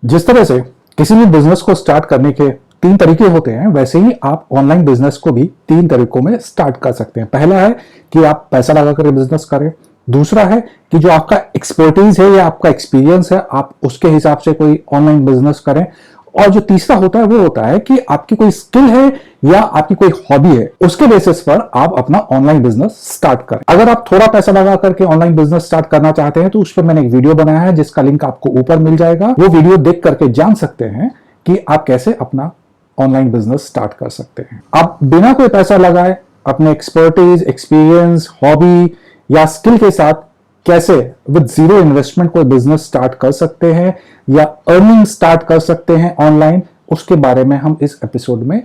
जिस तरह से किसी भी बिजनेस को स्टार्ट करने के तीन तरीके होते हैं, वैसे ही आप ऑनलाइन बिजनेस को भी तीन तरीकों में स्टार्ट कर सकते हैं। पहला है कि आप पैसा लगाकर बिजनेस करें। दूसरा है कि जो आपका एक्सपर्टीज है या आपका एक्सपीरियंस है, आप उसके हिसाब से कोई ऑनलाइन बिजनेस करें। और जो तीसरा होता है वो होता है कि आपकी कोई स्किल है या आपकी कोई हॉबी है, उसके बेसिस पर आप अपना ऑनलाइन बिजनेस स्टार्ट करें। अगर आप थोड़ा पैसा लगा करके ऑनलाइन बिजनेस स्टार्ट करना चाहते हैं तो उस पर मैंने एक वीडियो बनाया है जिसका लिंक आपको ऊपर मिल जाएगा। वो वीडियो देख करके जान सकते हैं कि आप कैसे अपना ऑनलाइन बिजनेस स्टार्ट कर सकते हैं। आप बिना कोई पैसा लगाए अपने एक्सपर्टीज, एक्सपीरियंस, हॉबी या स्किल के साथ कैसे विद जीरो इन्वेस्टमेंट कोई बिजनेस स्टार्ट कर सकते हैं या अर्निंग स्टार्ट कर सकते हैं ऑनलाइन, उसके बारे में हम इस एपिसोड में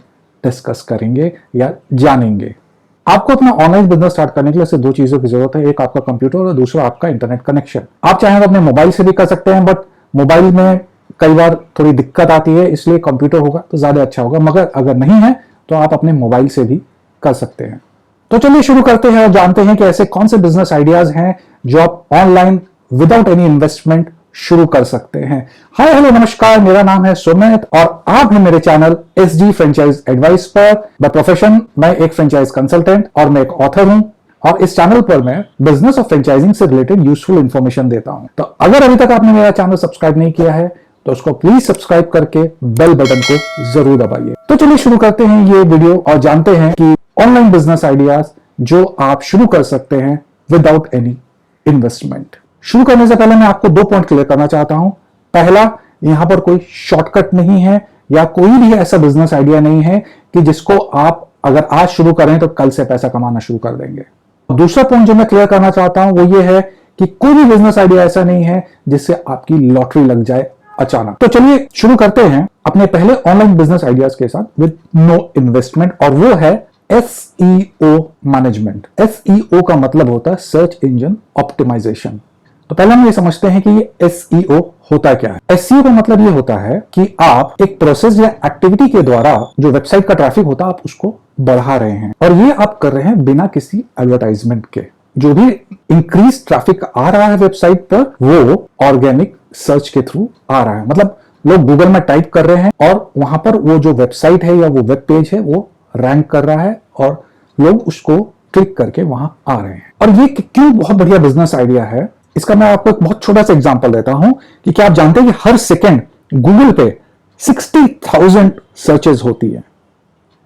डिस्कस करेंगे या जानेंगे। आपको अपना ऑनलाइन बिजनेस स्टार्ट करने के लिए सिर्फ दो चीजों की जरूरत है, एक आपका कंप्यूटर और दूसरा आपका इंटरनेट कनेक्शन। आप चाहें तो अपने मोबाइल से भी कर सकते हैं, बट मोबाइल में कई बार थोड़ी दिक्कत आती है, इसलिए कंप्यूटर होगा तो ज्यादा अच्छा होगा। मगर अगर नहीं है तो आप अपने मोबाइल से भी कर सकते हैं। तो चलिए शुरू करते हैं और जानते हैं कि ऐसे कौन से बिजनेस आइडियाज हैं जो आप ऑनलाइन विदाउट एनी इन्वेस्टमेंट शुरू कर सकते हैं। हाय हेलो नमस्कार, मेरा नाम है सुमित और आप हैं मेरे चैनल एसजी फ्रेंचाइज एडवाइस पर। बाय प्रोफेशन मैं एक फ्रेंचाइज कंसल्टेंट और मैं एक ऑथर हूं और इस चैनल पर मैं बिजनेस और फ्रेंचाइजिंग से रिलेटेड यूजफुल इंफॉर्मेशन देता हूं। तो अगर अभी तक आपने मेरा चैनल सब्सक्राइब नहीं किया है तो उसको प्लीज सब्सक्राइब करके बेल बटन को जरूर दबाइए। तो चलिए शुरू करते हैं ये वीडियो और जानते हैं कि ऑनलाइन बिजनेस आइडियाज जो आप शुरू कर सकते हैं विदाउट एनी इन्वेस्टमेंट। शुरू करने से पहले मैं आपको दो पॉइंट क्लियर करना चाहता हूं। पहला, यहां पर कोई शॉर्टकट नहीं है या कोई भी ऐसा बिजनेस आइडिया नहीं है कि जिसको आप अगर आज शुरू करें तो कल से पैसा कमाना शुरू कर देंगे। दूसरा पॉइंट जो मैं क्लियर करना चाहता हूं वो ये है कि कोई भी बिजनेस आइडिया ऐसा नहीं है जिससे आपकी लॉटरी लग जाए अचानक। तो चलिए शुरू करते हैं अपने पहले ऑनलाइन बिजनेस आइडियाज के साथ विद नो इन्वेस्टमेंट, और वो है SEO मैनेजमेंट। SEO का मतलब होता है सर्च इंजन ऑप्टिमाइजेशन। तो पहले हम ये समझते हैं कि ये SEO होता क्या है। SEO का मतलब ये होता है कि आप एक प्रोसेस या एक्टिविटी के द्वारा जो वेबसाइट का ट्रैफिक होता है आप उसको बढ़ा रहे हैं, और ये आप कर रहे हैं बिना किसी एडवर्टाइजमेंट के। जो भी इंक्रीज ट्रैफिक आ रहा है वेबसाइट पर वो ऑर्गेनिक सर्च के थ्रू आ रहा है। मतलब लोग गूगल में टाइप कर रहे हैं और वहां पर वो जो वेबसाइट है या वो वेब पेज है वो रैंक कर रहा है और लोग उसको क्लिक करके वहां आ रहे हैं। और ये क्यों बहुत बढ़िया बिजनेस आइडिया है, इसका मैं आपको एक बहुत छोटा सा एग्जांपल देता हूं कि क्या आप जानते हैं कि हर सेकंड गूगल पे 60,000 सर्चेज होती है।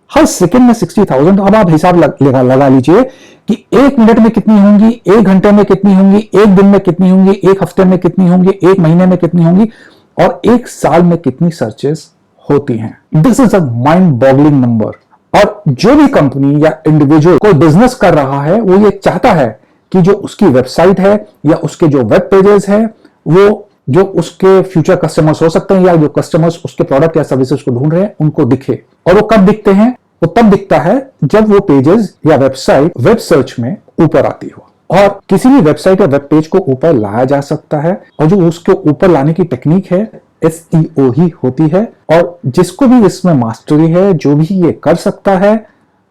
हर सेकंड में 60,000। अब आप हिसाब लगा लीजिए कि एक मिनट में कितनी होंगी, एक घंटे में कितनी होंगी, एक दिन में कितनी होंगी, एक हफ्ते में कितनी होंगी, एक महीने में कितनी होंगी और एक साल में कितनी सर्चेस होती हैं। This is a mind boggling number. और जो भी कंपनी या इंडिविजुअल कोई बिजनेस कर रहा है वो ये चाहता है कि जो उसकी वेबसाइट है या उसके जो वेब पेजेस है वो जो उसके फ्यूचर कस्टमर्स हो सकते हैं या जो कस्टमर्स उसके प्रोडक्ट या सर्विसेज को ढूंढ रहे हैं उनको दिखे। और वो कब दिखते हैं? वो तब दिखता है जब वो पेजेस या वेबसाइट वेब सर्च में ऊपर आती हो। और किसी भी वेबसाइट या वेब पेज को ऊपर लाया जा सकता है और जो उसके ऊपर लाने की टेक्निक है SEO ही होती है। और जिसको भी इसमें मास्टरी है, जो भी ये कर सकता है,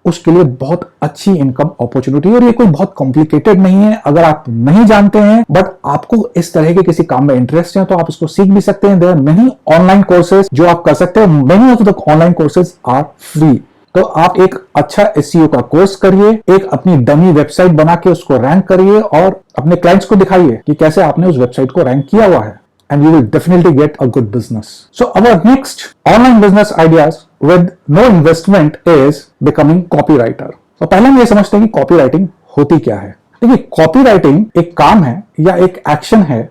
उसके लिए बहुत अच्छी इनकम अपॉर्चुनिटी। और ये कोई बहुत कॉम्प्लिकेटेड नहीं है। अगर आप नहीं जानते हैं बट आपको इस तरह के किसी काम में इंटरेस्ट है तो आप इसको सीख भी सकते हैं। There are many online courses जो आप कर सकते हैं। Many of the online courses are free. तो आप एक अच्छा SEO का कोर्स करिए, एक अपनी डमी वेबसाइट बना के उसको रैंक करिए और अपने क्लाइंट्स को दिखाइए कि कैसे आपने उस वेबसाइट को रैंक किया हुआ है, and you will definitely get a good business. So our next online business ideas with no investment is becoming copywriter. तो पहले हम ये समझते हैं कि कॉपीराइटिंग होती क्या है। देखिए, कॉपीराइटिंग एक काम है या एक एक्शन है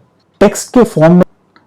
टेक्स्ट के फॉर्म में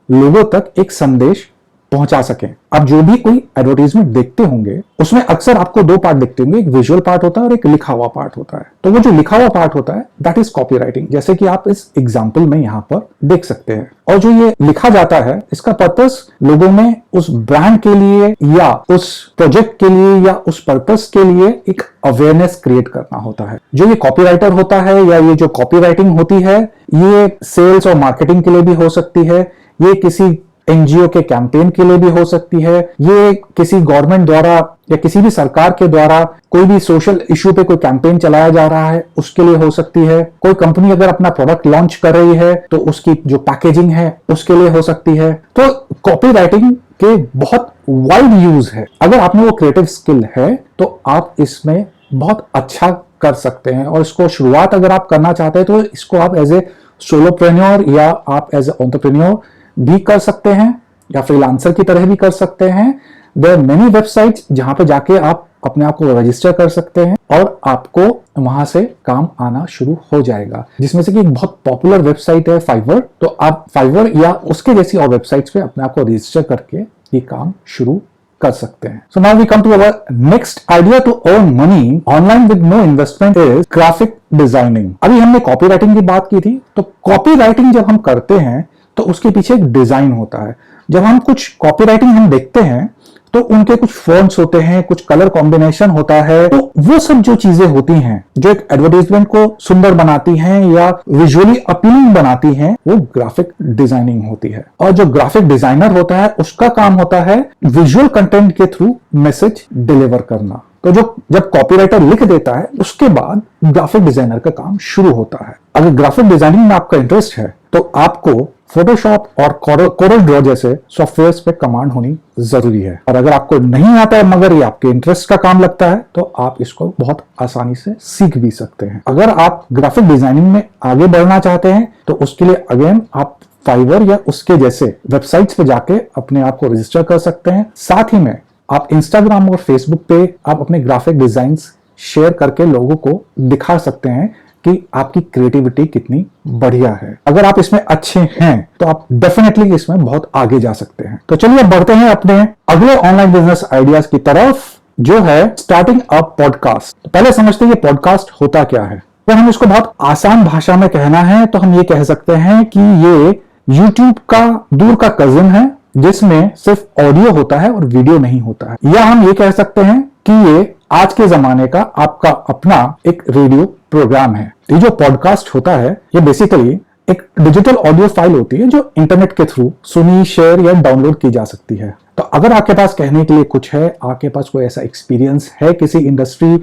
लोगों तक एक संदेश पहुंचा सकें। आप जो भी कोई एडवर्टाइजमेंट देखते होंगे उसमें अक्सर आपको दो पार्ट दिखते होंगे, एक विजुअल पार्ट होता है और एक लिखा हुआ पार्ट होता है। तो वो जो लिखा हुआ पार्ट होता है दैट इज कॉपीराइटिंग, जैसे कि आप इस एग्जांपल में यहां पर देख सकते हैं। और जो ये लिखा जाता है इसका पर्पस लोगों में उस ब्रांड के लिए या उस प्रोजेक्ट के लिए या उस पर्पस के लिए एक अवेयरनेस क्रिएट करना होता है। जो ये कॉपीराइटर होता है या ये जो कॉपीराइटिंग होती है ये सेल्स और मार्केटिंग के लिए भी हो सकती है, ये किसी एनजीओ के कैंपेन के लिए भी हो सकती है, ये किसी गवर्नमेंट द्वारा या किसी भी सरकार के द्वारा कोई भी सोशल इश्यू पे कोई कैंपेन चलाया जा रहा है उसके लिए हो सकती है, कोई कंपनी अगर अपना प्रोडक्ट लॉन्च कर रही है तो उसकी जो पैकेजिंग है उसके लिए हो सकती है। तो कॉपी राइटिंग के बहुत वाइड यूज है। अगर आप में वो क्रिएटिव स्किल है तो आप इसमें बहुत अच्छा कर सकते हैं, और इसको शुरुआत अगर आप करना चाहते हैं तो इसको आप एज ए सोलोप्रेन्योर या आप एज ए एंटरप्रेन्योर भी कर सकते हैं या फ्रीलांसर की तरह भी कर सकते हैं। देयर आर मेनी वेबसाइट्स जहां पे जाके आप अपने आप को रजिस्टर कर सकते हैं और आपको वहां से काम आना शुरू हो जाएगा, जिसमें से कि एक बहुत पॉपुलर वेबसाइट है फाइवर। तो आप फाइवर या उसके जैसी और वेबसाइट्स पे अपने आप को रजिस्टर करके ये काम शुरू कर सकते हैं। So now we come to our next idea to earn money online with no investment is graphic designing. अभी हमने कॉपी राइटिंग की बात की थी, तो कॉपी राइटिंग जब हम करते हैं तो उसके पीछे एक डिजाइन होता है। जब हम कुछ कॉपी राइटिंग हम देखते हैं तो उनके कुछ फॉन्ट्स होते हैं, कुछ कलर कॉम्बिनेशन होता है, तो वो सब जो चीजें होती हैं जो एक एडवर्टाइजमेंट को सुंदर बनाती हैं या विजुअली अपीलिंग बनाती हैं, वो ग्राफिक डिजाइनिंग होती है। और जो ग्राफिक डिजाइनर होता है उसका काम होता है विजुअल कंटेंट के थ्रू मैसेज डिलीवर करना। तो जब कॉपीराइटर लिख देता है उसके बाद ग्राफिक डिजाइनर का काम शुरू होता है। अगर ग्राफिक डिजाइनिंग में आपका इंटरेस्ट है तो आपको फोटोशॉप और कोरल ड्रॉ जैसे सॉफ्टवेयर्स पे कमांड होनी जरूरी है। और अगर आपको नहीं आता है मगर ये आपके इंटरेस्ट का काम लगता है तो आप इसको बहुत आसानी से सीख भी सकते हैं। अगर आप ग्राफिक डिजाइनिंग में आगे बढ़ना चाहते हैं तो उसके लिए अगेन आप फाइवर या उसके जैसे वेबसाइट्स पे जाके अपने आप को रजिस्टर कर सकते हैं। साथ ही में आप इंस्टाग्राम और फेसबुक पे आप अपने ग्राफिक डिजाइन्स शेयर करके लोगों को दिखा सकते हैं कि आपकी क्रिएटिविटी कितनी बढ़िया है। अगर आप इसमें अच्छे हैं तो आप डेफिनेटली इसमें बहुत आगे जा सकते हैं। तो चलिए अब बढ़ते हैं अपने अगले ऑनलाइन बिजनेस आइडियाज की तरफ, जो है स्टार्टिंग अ पॉडकास्ट। पहले समझते हैं ये पॉडकास्ट होता क्या है। तो हम इसको बहुत आसान भाषा में कहना है तो हम ये कह सकते हैं कि ये यूट्यूब का दूर का कजिन है, जिसमें सिर्फ ऑडियो होता है और वीडियो नहीं होता है। या हम ये कह सकते हैं कि ये आज के जमाने का आपका अपना एक रेडियो प्रोग्राम है। ये जो पॉडकास्ट होता है ये बेसिकली एक डिजिटल ऑडियो फाइल होती है जो इंटरनेट के थ्रू सुनी, शेयर या डाउनलोड की जा सकती है। तो अगर आपके पास कहने के लिए कुछ है, आपके पास कोई ऐसा एक्सपीरियंस है किसी इंडस्ट्री,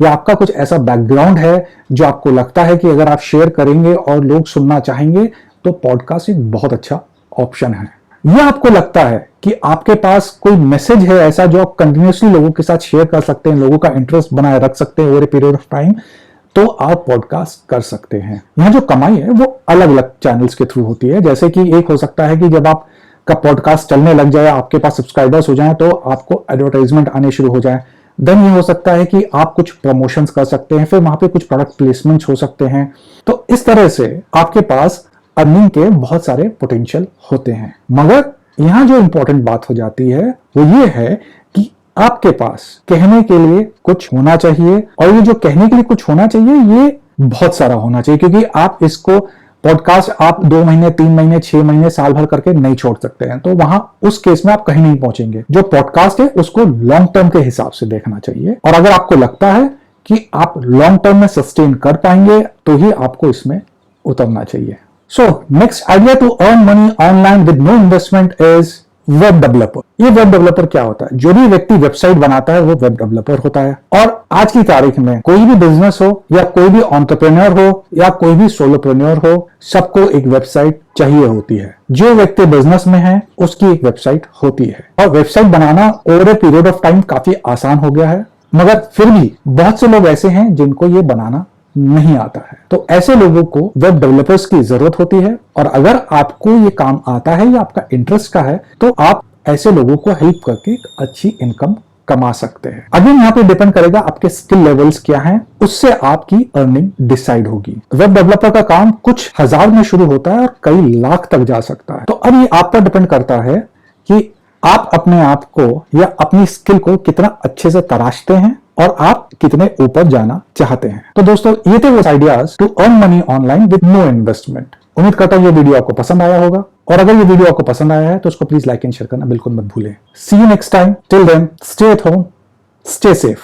या आपका कुछ ऐसा बैकग्राउंड है जो आपको लगता है कि अगर आप शेयर करेंगे और लोग सुनना चाहेंगे तो पॉडकास्ट एक बहुत अच्छा ऑप्शन है। या आपको लगता है कि आपके पास कोई मैसेज है ऐसा जो आप कंटिन्यूसली लोगों के साथ शेयर कर सकते हैं, लोगों का इंटरेस्ट बनाए रख सकते हैं over a period of time, तो आप पॉडकास्ट कर सकते हैं। यहाँ जो कमाई है वो अलग अलग चैनल्स के थ्रू होती है। जैसे कि एक हो सकता है कि जब आपका पॉडकास्ट चलने लग जाए, आपके पास सब्सक्राइबर्स हो जाए तो आपको एडवर्टाइजमेंट आने शुरू हो जाए। देन ये हो सकता है कि आप कुछ प्रमोशंस कर सकते हैं, फिर वहां पे कुछ प्रोडक्ट प्लेसमेंट्स हो सकते हैं। तो इस तरह से आपके पास अर्निंग के बहुत सारे पोटेंशियल होते हैं। मगर यहां जो इंपॉर्टेंट बात हो जाती है वो ये है कि आपके पास कहने के लिए कुछ होना चाहिए, और ये जो कहने के लिए कुछ होना चाहिए ये बहुत सारा होना चाहिए, क्योंकि आप इसको पॉडकास्ट आप 2 महीने, 3 महीने, 6 महीने, साल भर करके नहीं छोड़ सकते हैं। तो वहां उस केस में आप कहीं नहीं पहुंचेंगे। जो पॉडकास्ट है उसको लॉन्ग टर्म के हिसाब से देखना चाहिए, और अगर आपको लगता है कि आप लॉन्ग टर्म में सस्टेन कर पाएंगे तो ही आपको इसमें उतरना चाहिए। So next idea to earn money online with no investment is web developer. ये वेब डेवलपर क्या होता है? जो भी व्यक्ति वेबसाइट बनाता है वो वेब डेवलपर होता है। और आज की तारीख में कोई भी बिजनेस हो या कोई भी एंटरप्रेन्योर हो या कोई भी सोलोप्रेन्योर हो, सबको एक वेबसाइट चाहिए होती है। जो व्यक्ति बिजनेस में है उसकी एक वेबसाइट होती है, और website banana over a period of time काफी आसान हो गया है। मगर फिर भी बहुत से लोग ऐसे हैं जिनको ये बनाना नहीं आता है। तो ऐसे लोगों को वेब डेवलपर्स की जरूरत होती है, और अगर आपको ये काम आता है या आपका इंटरेस्ट का है तो आप ऐसे लोगों को हेल्प करके अच्छी इनकम कमा सकते हैं। अगेन यहाँ पे डिपेंड करेगा आपके स्किल लेवल्स क्या हैं, उससे आपकी अर्निंग डिसाइड होगी। वेब डेवलपर का काम कुछ हजार में शुरू होता है और कई लाख तक जा सकता है। तो अब ये आप पर डिपेंड करता है कि आप अपने आप को या अपनी स्किल को कितना अच्छे से तराशते हैं और आप कितने ऊपर जाना चाहते हैं। तो दोस्तों ये थे वो ideas to earn money online with no investment. उम्मीद करता हूं ये वीडियो आपको पसंद आया होगा, और अगर ये वीडियो आपको पसंद आया है तो उसको प्लीज लाइक एंड शेयर करना बिल्कुल मत भूलें। See you next time, till then stay at home, stay safe.